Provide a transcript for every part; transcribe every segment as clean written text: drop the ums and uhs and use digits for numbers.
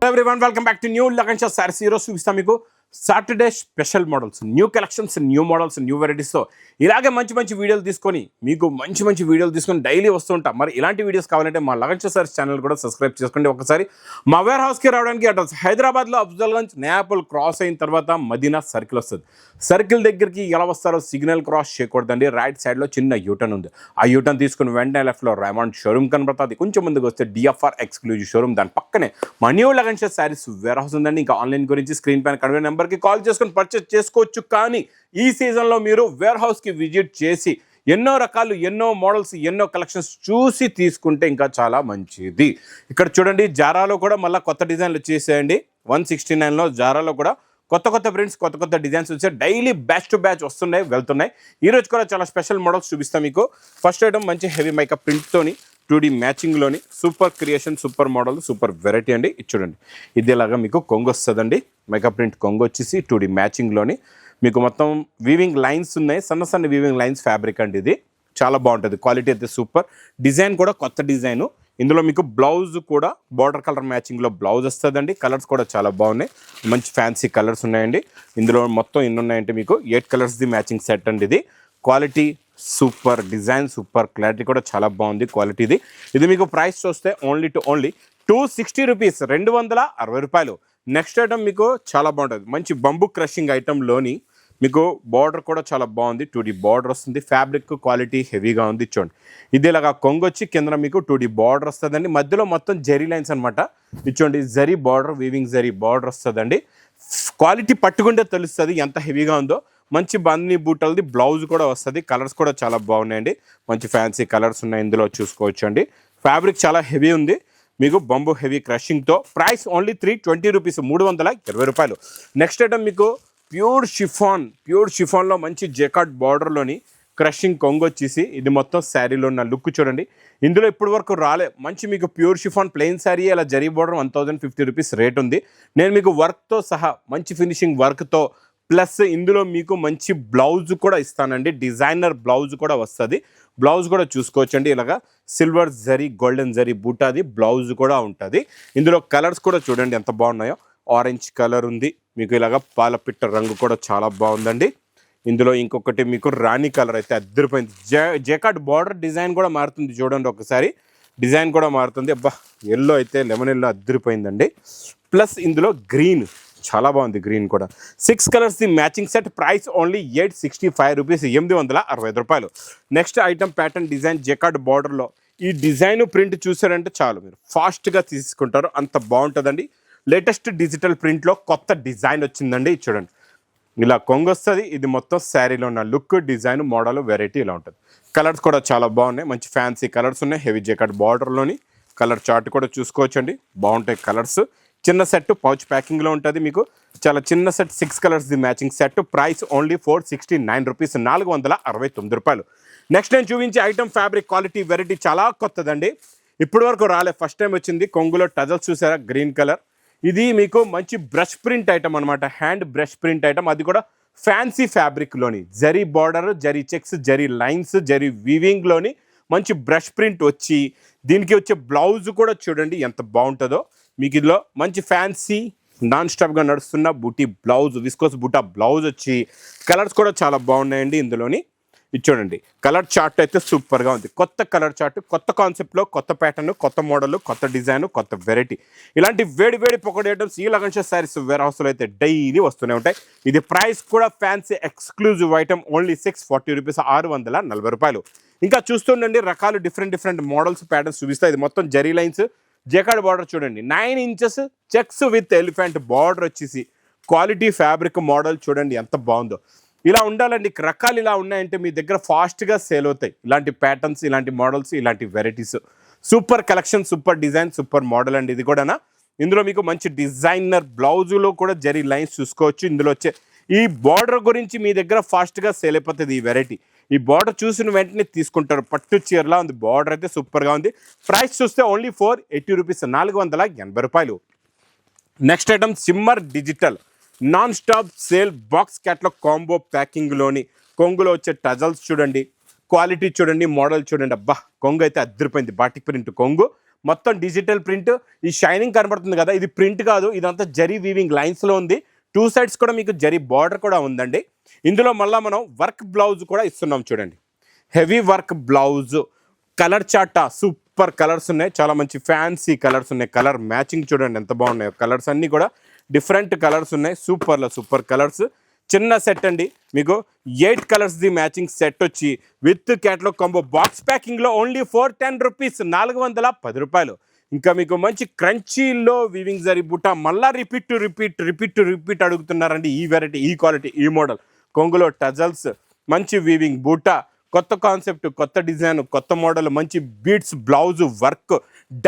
Hello everyone, welcome back to new Lagan show sarees. ఈరోజు చూపిస్తాం మీకు Saturday special models, new collections, new models, new వెరైటీస్తో ఇలాగే మంచి మంచి వీడియోలు తీసుకొని మీకు మంచి వీడియోలు తీసుకొని డైలీ వస్తుంటాం. మరి ఇలాంటి వీడియోస్ కావాలంటే మా లగన్ షో సారీస్ ఛానల్ కూడా సబ్స్క్రైబ్ చేసుకోండి. ఒకసారి మా వేర్ హౌస్కి రావడానికి అడ్రస్ హైదరాబాద్లో అఫ్జల్గంజ్ నేపాల్ క్రాస్ అయిన తర్వాత మదీనా సర్కిల్ వస్తుంది. సర్కిల్ దగ్గరికి ఎలా వస్తారో సిగ్నల్ క్రాస్ చేయకూడదండి. రైట్ సైడ్లో చిన్న యూటర్న్ ఉంది. ఆ యూటర్న్ తీసుకుని వెంటనే లెఫ్ట్లో రైమండ్ షోరూమ్ కనబడుతుంది. కొంచెం ముందుకు వస్తే డిఎఫ్ఆర్ ఎక్స్క్లూజివ్ షోరూమ్, దాని పక్కనే మా new Lagan show sarees warehouse ఉందండి. ఇంకా ఆన్లైన్ గురించి స్క్రీన్ పైన కనిపించే నెంబర్కి కాల్ చేసుకొని పర్చేస్ చేసుకోవచ్చు. కానీ ఈ సీజన్లో మీరు వేర్ హౌస్కి విజిట్ చేసి ఎన్నో రకాలు, ఎన్నో మోడల్స్, ఎన్నో కలెక్షన్స్ చూసి తీసుకుంటే ఇంకా చాలా మంచిది. ఇక్కడ చూడండి, జారాలో కూడా మళ్ళీ కొత్త డిజైన్లు వచ్చేసేయండి. 169లో జారాలో కూడా కొత్త ప్రింట్స్, కొత్త డిజైన్స్ వచ్చాయి. డైలీ బ్యాచ్ టు బ్యాచ్ వస్తున్నాయి, వెళ్తున్నాయి. ఈరోజు కూడా చాలా స్పెషల్ మోడల్స్ చూపిస్తాం మీకు. ఫస్ట్ ఐటమ్ మంచి హెవీ మేకప్ ప్రింట్తోని 2D మ్యాచింగ్లోని super creation, super model, super variety అండి. ఇది చూడండి, ఇదేలాగా మీకు కొంగు వస్తుందండి. మేకప్ ప్రింట్ కొంగు వచ్చేసి 2D మ్యాచింగ్లోని మీకు మొత్తం వీవింగ్ లైన్స్ ఉన్నాయి. సన్న వీవింగ్ లైన్స్ ఫ్యాబ్రిక్ అండి. ఇది చాలా బాగుంటుంది. క్వాలిటీ అయితే సూపర్. డిజైన్ కూడా కొత్త డిజైను. ఇందులో మీకు బ్లౌజ్ కూడా బార్డర్ కలర్ మ్యాచింగ్లో బ్లౌజ్ వస్తుందండి. కలర్స్ కూడా చాలా బాగున్నాయి. మంచి ఫ్యాన్సీ కలర్స్ ఉన్నాయండి. ఇందులో మొత్తం ఎన్ని ఉన్నాయంటే మీకు 8 కలర్స్ది మ్యాచింగ్ సెట్ అండి. ఇది quality super, design super, clarity కూడా చాలా బాగుంది క్వాలిటీది. ఇది మీకు ప్రైస్ చూస్తే ఓన్లీ 260 రూపీస్, 260 రూపాయలు. నెక్స్ట్ ఐటమ్ మీకు చాలా బాగుంటుంది. మంచి బంబు క్రషింగ్ ఐటెంలోని మీకు బార్డర్ కూడా చాలా బాగుంది. 2D బార్డర్ వస్తుంది. ఫ్యాబ్రిక్ క్వాలిటీ హెవీగా ఉంది. చూడండి, ఇది ఇలాగా కొంగు వచ్చి కింద మీకు 2D బార్డర్ వస్తుందండి. మధ్యలో మొత్తం జరీ లైన్స్ అనమాట. ఇచ్చోండి, zari border, weaving zari border వస్తుందండి. క్వాలిటీ పట్టుకుంటే తెలుస్తుంది ఎంత హెవీగా ఉందో. మంచి బన్నీ బూటల్ది బ్లౌజ్ కూడా వస్తుంది. కలర్స్ కూడా చాలా బాగున్నాయండి. మంచి ఫ్యాన్సీ కలర్స్ ఉన్నాయి, ఇందులో చూసుకోవచ్చు అండి. ఫ్యాబ్రిక్ చాలా హెవీ ఉంది మీకు, బంబు హెవీ క్రషింగ్తో. ప్రైస్ ఓన్లీ 320 రూపీస్, 320 రూపాయలు. నెక్స్ట్ ఐటమ్ మీకు ప్యూర్ షిఫాన్లో మంచి జెకార్డ్ బార్డర్లోని క్రషింగ్ కొంగు వచ్చేసి ఇది మొత్తం శారీలో ఉన్న లుక్ చూడండి. ఇందులో ఇప్పటి వరకు రాలే. మంచి మీకు ప్యూర్ షిఫాన్ ప్లెయిన్ శారీ అలా జరీ బార్డర్ 1050 రూపీస్ రేట్ ఉంది. నేను మీకు వర్క్తో సహా మంచి ఫినిషింగ్ వర్క్తో ప్లస్ ఇందులో మీకు మంచి బ్లౌజ్ కూడా ఇస్తానండి. డిజైనర్ బ్లౌజ్ కూడా వస్తుంది. బ్లౌజ్ కూడా చూసుకోవచ్చండి. ఇలాగా సిల్వర్ జరీ, గోల్డెన్ జరీ బూటాది బ్లౌజ్ కూడా ఉంటుంది. ఇందులో కలర్స్ కూడా చూడండి ఎంత బాగున్నాయో. ఆరెంజ్ కలర్ ఉంది మీకు, ఇలాగా పాలపిట్ట రంగు కూడా చాలా బాగుందండి. ఇందులో ఇంకొకటి మీకు రాణి కలర్ అయితే అద్దరిపోయింది. జెకార్డ్ బార్డర్ డిజైన్ కూడా మారుతుంది చూడండి ఒకసారి. డిజైన్ కూడా మారుతుంది. అబ్బా, ఎల్లో అయితే లెమన్ ఎల్లో అద్దరిపోయిందండి. ప్లస్ ఇందులో గ్రీన్ చాలా బాగుంది. గ్రీన్ కూడా 6 colours the matching set. Price only 865 rupees, 865 రూపాయలు. Next item pattern design jacquard బార్డర్లో. ఈ డిజైన్ ప్రింట్ చూసారంటే చాలు, మీరు ఫాస్ట్గా తీసుకుంటారు, అంత బాగుంటుందండి. లేటెస్ట్ డిజిటల్ ప్రింట్లో కొత్త డిజైన్ వచ్చిందండి. చూడండి, ఇలా కొంగు వస్తుంది. ఇది మొత్తం శారీలో ఉన్న లుక్, డిజైన్, మోడల్, వెరైటీ ఇలా ఉంటుంది. కలర్స్ కూడా చాలా బాగున్నాయి. మంచి ఫ్యాన్సీ కలర్స్ ఉన్నాయి. హెవీ జెకార్డ్ బార్డర్లోని కలర్ చార్ట్ కూడా చూసుకోవచ్చండి. బాగుంటాయి కలర్స్. చిన్న సెట్ పౌచ్ ప్యాకింగ్లో ఉంటుంది మీకు. చాలా చిన్న set, 6 colours the matching set. Price only 469 rupees, 469 రూపాయలు. నెక్స్ట్ నేను చూపించే ఐటమ్ ఫ్యాబ్రిక్ క్వాలిటీ వెరైటీ చాలా కొత్తదండి. ఇప్పటి వరకు రాలే, ఫస్ట్ టైం వచ్చింది. కొంగులో టజల్స్ చూసారా, గ్రీన్ కలర్. ఇది మీకు మంచి బ్రష్ ప్రింట్ ఐటమ్ అనమాట. Hand brush print item. అది కూడా ఫ్యాన్సీ ఫ్యాబ్రిక్లోని zari border, zari checks, zari lines, zari వీవింగ్లోని మంచి బ్రష్ ప్రింట్ వచ్చి దీనికి వచ్చే బ్లౌజ్ కూడా చూడండి ఎంత బాగుంటుందో. మీకు ఇందులో మంచి ఫ్యాన్సీ నాన్ స్టాప్గా నడుస్తున్న బూటీ బ్లౌజ్, విస్కోస్ బూటా బ్లౌజ్ వచ్చి కలర్స్ కూడా చాలా బాగున్నాయండి. ఇందులోని ఇది చూడండి, కలర్ చార్ట్ అయితే సూపర్గా ఉంది. కొత్త కలర్ చార్ట్, కొత్త కాన్సెప్ట్లో, కొత్త ప్యాటర్న్, కొత్త మోడల్, కొత్త డిజైన్, కొత్త వెరైటీ. ఇలాంటి వేడి పొగడి ఐటమ్స్ ఈ లగన్ షో సారీస్ వేర్ హౌస్లో అయితే డైలీ వస్తూనే ఉంటాయి. ఇది ప్రైస్ కూడా fancy exclusive item only 640 rupees, 640 రూపాయలు. ఇంకా చూస్తుండండి, రకాలు డిఫరెంట్ మోడల్స్, ప్యాటర్న్స్ చూపిస్తాయి. ఇది మొత్తం జరీ లైన్స్, జెకార్డ్ బార్డర్ చూడండి, 9 inches checks with elephant border వచ్చేసి క్వాలిటీ ఫ్యాబ్రిక్ మోడల్ చూడండి ఎంత బాగుందో. ఇలా ఉండాలండి. రకాలు ఇలా ఉన్నాయంటే మీ దగ్గర ఫాస్ట్గా సేల్ అవుతాయి. ఇలాంటి ప్యాటర్న్స్, ఇలాంటి మోడల్స్, ఇలాంటి varieties. Super collection, super design, super model అండి ఇది కూడానా. ఇందులో మీకు మంచి డిజైనర్ బ్లౌజులో కూడా జరీ లైన్స్ చూసుకోవచ్చు. ఇందులో వచ్చే ఈ బార్డర్ గురించి మీ దగ్గర ఫాస్ట్గా సేల్ అయిపోతుంది ఈ వెరైటీ. ఈ బార్డర్ చూసిన వెంటనే తీసుకుంటారు. పట్టు చీరలా ఉంది, బార్డర్ అయితే సూపర్గా ఉంది. ప్రైస్ చూస్తే ఓన్లీ 480 రూపీస్, 480 రూపాయలు. Next item shimmer digital non stop sale box catalogue combo ప్యాకింగ్లోని కొంగులో వచ్చే టజల్స్ చూడండి, క్వాలిటీ చూడండి, మోడల్ చూడండి. అబ్బా, కొంగు అయితే అద్దరిపోయింది. బాటిక్ ప్రింట్ కొంగు, మొత్తం డిజిటల్ ప్రింట్. ఈ షైనింగ్ కనబడుతుంది కదా, ఇది ప్రింట్ కాదు, ఇదంతా జరీ వీవింగ్ లైన్స్లో ఉంది. 2 సైడ్స్ కూడా మీకు జరీ బార్డర్ కూడా ఉందండి. ఇందులో మళ్ళీ మనం వర్క్ బ్లౌజ్ కూడా ఇస్తున్నాం చూడండి. Heavy work blouse, colour chart super colours ఉన్నాయి, చాలా మంచి ఫ్యాన్సీ కలర్స్ ఉన్నాయి. కలర్ మ్యాచింగ్ చూడండి ఎంత బాగున్నాయో, కలర్స్ అన్నీ కూడా డిఫరెంట్ కలర్స్ ఉన్నాయి. Super colours. చిన్న సెట్ అండి, మీకు 8 కలర్స్ది మ్యాచింగ్ సెట్ వచ్చి విత్ క్యాటలాగ్ కాంబో బాక్స్ ప్యాకింగ్లో ఓన్లీ 410 రూపీస్, 410 రూపాయలు. ఇంకా మీకు మంచి క్రంచీలో వీవింగ్ జరీ బుట్ట, మళ్ళా రిపీట్ అడుగుతున్నారండి. ఈ వెరైటీ, ఈ క్వాలిటీ, ఈ మోడల్ కొంగులో టజల్స్, మంచి వీవింగ్ బూట, కొత్త కాన్సెప్ట్, కొత్త డిజైన్, కొత్త మోడల్, మంచి beads blouse work,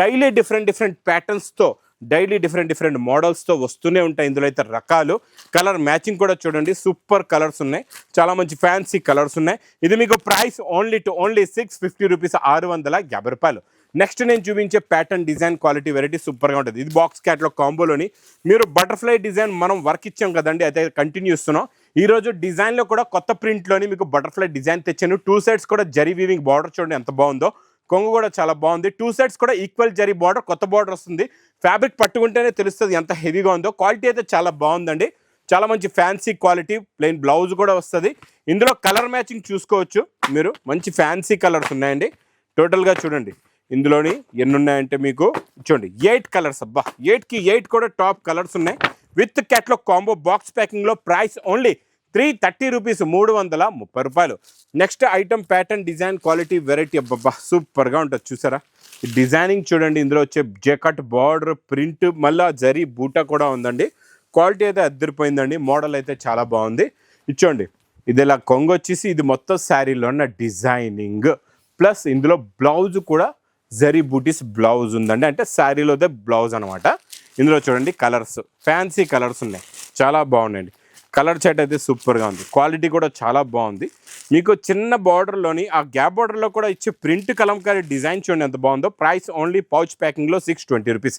daily different ప్యాటర్న్స్తో, డైలీ డిఫరెంట్ మోడల్స్తో వస్తూనే ఉంటాయి. ఇందులో అయితే రకాలు, కలర్ మ్యాచింగ్ కూడా చూడండి, సూపర్ కలర్స్ ఉన్నాయి, చాలా మంచి ఫ్యాన్సీ కలర్స్ ఉన్నాయి. ఇది మీకు ప్రైస్ ఓన్లీ 650 రూపీస్, 650 రూపాయలు. నెక్స్ట్ నేను చూపించే ప్యాటర్న్ డిజైన్ క్వాలిటీ వెరైటీ సూపర్గా ఉంటుంది. ఇది బాక్స్ క్యాట్లాగ్ కాంబోలోని మీరు బటర్ఫ్లై డిజైన్ మనం వర్క్ ఇచ్చాం కదండి, అయితే కంటిన్యూ ఇస్తున్నాం. ఈరోజు డిజైన్లో కూడా కొత్త ప్రింట్లోని మీకు బటర్ఫ్లై డిజైన్ తెచ్చాను. 2 సైడ్స్ కూడా జరీ వీవింగ్ బార్డర్ చూడండి ఎంత బాగుందో, కొంగు కూడా చాలా బాగుంది. 2 సైడ్స్ కూడా ఈక్వల్ జరీ బార్డర్, కొత్త బార్డర్ వస్తుంది. ఫ్యాబ్రిక్ పట్టుకుంటేనే తెలుస్తుంది ఎంత హెవీగా ఉందో. క్వాలిటీ అయితే చాలా బాగుందండి, చాలా మంచి ఫ్యాన్సీ క్వాలిటీ. ప్లెయిన్ బ్లౌజ్ కూడా వస్తుంది. ఇందులో కలర్ మ్యాచింగ్ చూసుకోవచ్చు మీరు, మంచి ఫ్యాన్సీ కలర్స్ ఉన్నాయండి. టోటల్గా చూడండి ఇందులోని ఎన్ని ఉన్నాయంటే మీకు చూడండి 8 కలర్స్. అబ్బా, 8కి 8 కూడా టాప్ కలర్స్ ఉన్నాయి. విత్ క్యాట్లాగ్ కాంబో బాక్స్ ప్యాకింగ్లో ప్రైస్ ఓన్లీ 330 రూపీస్, 330 రూపాయలు. Next item pattern design quality variety. అబ్బబ్బా సూపర్గా ఉంటుంది చూసారా, ఈ డిజైనింగ్ చూడండి. ఇందులో వచ్చే జెకట్ బార్డర్ ప్రింట్, మళ్ళీ జరీ బూటా కూడా ఉందండి. క్వాలిటీ అయితే అద్దరిపోయిందండి, మోడల్ అయితే చాలా బాగుంది. ఇచ్చోండి, ఇది ఇలా కొంగు వచ్చేసి ఇది మొత్తం శారీలో ఉన్న డిజైనింగ్, ప్లస్ ఇందులో బ్లౌజ్ కూడా జరీ బూటీస్ బ్లౌజ్ ఉందండి, అంటే శారీలోదే బ్లౌజ్ అనమాట. ఇందులో చూడండి కలర్స్, ఫ్యాన్సీ కలర్స్ ఉన్నాయి, చాలా బాగున్నాయండి. కలర్ చార్ట్ అయితే సూపర్గా ఉంది, క్వాలిటీ కూడా చాలా బాగుంది. మీకు చిన్న బార్డర్లోని ఆ గ్యాప్ బార్డర్లో కూడా ఇచ్చే ప్రింట్ కలంకారీ డిజైన్ చూడండి ఎంత బాగుందో. ప్రైస్ ఓన్లీ పౌచ్ ప్యాకింగ్లో 620 రూపీస్.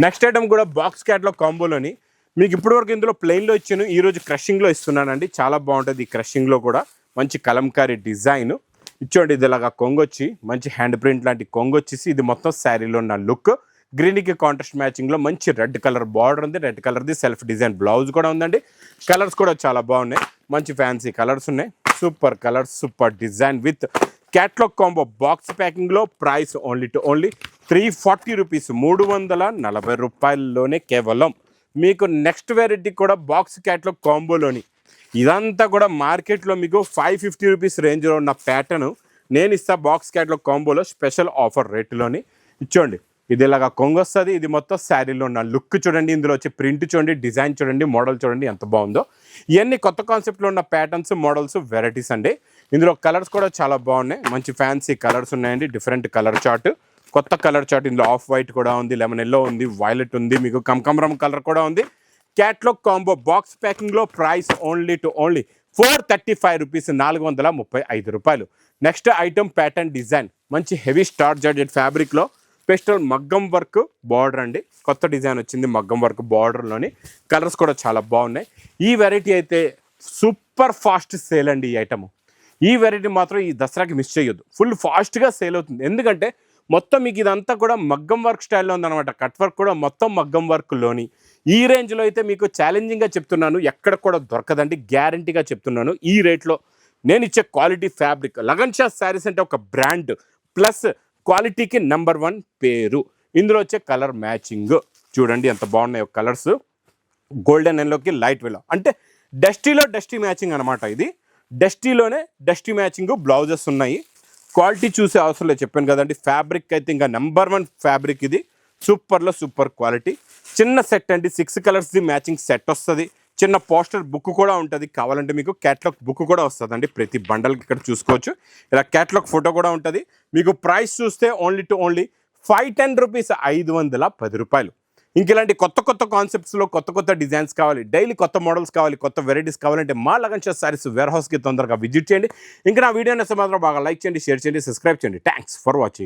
నెక్స్ట్ ఐటమ్ కూడా బాక్స్ క్యాట్లాగ్ కాంబోలోని మీకు ఇప్పటివరకు ఇందులో ప్లెయిన్లో ఇచ్చాను, ఈరోజు క్రషింగ్లో ఇస్తున్నానండి. చాలా బాగుంటుంది ఈ క్రషింగ్లో కూడా, మంచి కలంకారీ డిజైన్ ఇచ్చోండి. ఇది ఇలాగా కొంగొచ్చి మంచి హ్యాండ్ ప్రింట్ లాంటి కొంగొచ్చేసి ఇది మొత్తం శారీలో ఉన్న లుక్. గ్రీన్కి కాంట్రాస్ట్ మ్యాచింగ్లో మంచి రెడ్ కలర్ బార్డర్ ఉంది, రెడ్ కలర్ది సెల్ఫ్ డిజైన్ బ్లౌజ్ కూడా ఉందండి. కలర్స్ కూడా చాలా బాగున్నాయి, మంచి ఫ్యాన్సీ కలర్స్ ఉన్నాయి. Super colours, super design with catalogue combo box ప్యాకింగ్లో ప్రైస్ ఓన్లీ 340 రూపీస్, 340 రూపాయల్లోనే కేవలం. మీకు నెక్స్ట్ వెరైటీ కూడా బాక్స్ క్యాట్లాగ్ కాంబోలోని ఇదంతా కూడా మార్కెట్లో మీకు 550 రూపీస్ రేంజ్లో ఉన్న ప్యాటర్న్ నేను ఇస్తా బాక్స్ క్యాట్లాగ్ కాంబోలో స్పెషల్ ఆఫర్ రేటులోని. ఇచ్చోండి, ఇది ఇలాగా కొంగు వస్తుంది, ఇది మొత్తం శారీలో ఉన్న లుక్ చూడండి. ఇందులో వచ్చి ప్రింట్ చూడండి, డిజైన్ చూడండి, మోడల్ చూడండి ఎంత బాగుందో. ఇవన్నీ కొత్త కాన్సెప్ట్లో ఉన్న ప్యాటర్న్స్, మోడల్స్, వెరైటీస్ అండి. ఇందులో కలర్స్ కూడా చాలా బాగున్నాయి, మంచి ఫ్యాన్సీ కలర్స్ ఉన్నాయండి. డిఫరెంట్ కలర్ చార్ట్, కొత్త కలర్ చార్ట్. ఇందులో ఆఫ్ వైట్ కూడా ఉంది, లెమన్ ఎల్లో ఉంది, వైలెట్ ఉంది, మీకు కమకమరం కలర్ కూడా ఉంది. క్యాట్లాగ్ కాంబో బాక్స్ ప్యాకింగ్లో ప్రైస్ ఓన్లీ 435 రూపీస్, 435 రూపాయలు. నెక్స్ట్ ఐటమ్ ప్యాటర్న్ డిజైన్, మంచి హెవీ స్టార్ జార్జెట్ ఫ్యాబ్రిక్లో పెస్టల్ మగ్గం వర్క్ బార్డర్ అండి. కొత్త డిజైన్ వచ్చింది మగ్గం వర్క్ బార్డర్లోని. కలర్స్ కూడా చాలా బాగున్నాయి. ఈ వెరైటీ అయితే సూపర్ ఫాస్ట్ సేల్ అండి. ఈ ఐటమ్, ఈ వెరైటీ మాత్రం ఈ దసరాకి మిస్ చేయొద్దు, ఫుల్ ఫాస్ట్గా సేల్ అవుతుంది. ఎందుకంటే మొత్తం మీకు ఇదంతా కూడా మగ్గం వర్క్ స్టైల్లో ఉందన్నమాట. కట్ వర్క్ కూడా మొత్తం మగ్గం వర్క్లోని. ఈ రేంజ్లో అయితే మీకు ఛాలెంజింగ్గా చెప్తున్నాను, ఎక్కడ కూడా దొరకదండి, గ్యారంటీగా చెప్తున్నాను. ఈ రేట్లో నేను ఇచ్చే క్వాలిటీ ఫ్యాబ్రిక్. లగన్ షా శారీస్ అంటే ఒక బ్రాండ్, ప్లస్ క్వాలిటీకి నెంబర్ 1 పేరు. ఇందులో వచ్చే కలర్ మ్యాచింగ్ చూడండి ఎంత బాగున్నాయో కలర్స్. గోల్డెన్ ఎల్లోకి లైట్ వెల్లో, అంటే డస్టీలో డస్టీ మ్యాచింగ్ అనమాట. ఇది డస్టీలోనే డస్టీ మ్యాచింగ్ బ్లౌజెస్ ఉన్నాయి. క్వాలిటీ చూసే అవసరం లేదు, చెప్పాను కదండి. ఫ్యాబ్రిక్ అయితే ఇంకా నెంబర్ 1 ఫ్యాబ్రిక్ ఇది, సూపర్లో సూపర్ క్వాలిటీ. చిన్న సెట్ అండి, 6 కలర్స్ది మ్యాచింగ్ సెట్ వస్తుంది. చిన్న పోస్టర్ బుక్ కూడా ఉంటుంది, కావాలంటే మీకు క్యాట్లాగ్ బుక్ కూడా వస్తుందండి. ప్రతి బండల్కి ఇక్కడ చూసుకోవచ్చు, ఇలా క్యాట్లాగ్ ఫోటో కూడా ఉంటుంది. మీకు ప్రైస్ చూస్తే ఓన్లీ 510 రూపీస్, 510 రూపాయలు. ఇంక ఇలాంటి కొత్త కాన్సెప్ట్స్లో కొత్త డిజైన్స్ కావాలి, డైలీ కొత్త మోడల్స్ కావాలి, కొత్త వెరైటీస్ కావాలంటే మా లగన్ షా శారీస్ వేర్ హౌస్కి తొందరగా విజిట్ చేయండి. ఇంకా నా వీడియో నచ్చితే మాత్రం బాగా లైక్ చేయండి, షేర్ చేయండి, సబ్స్క్రైబ్ చేయండి. Thanks for watching.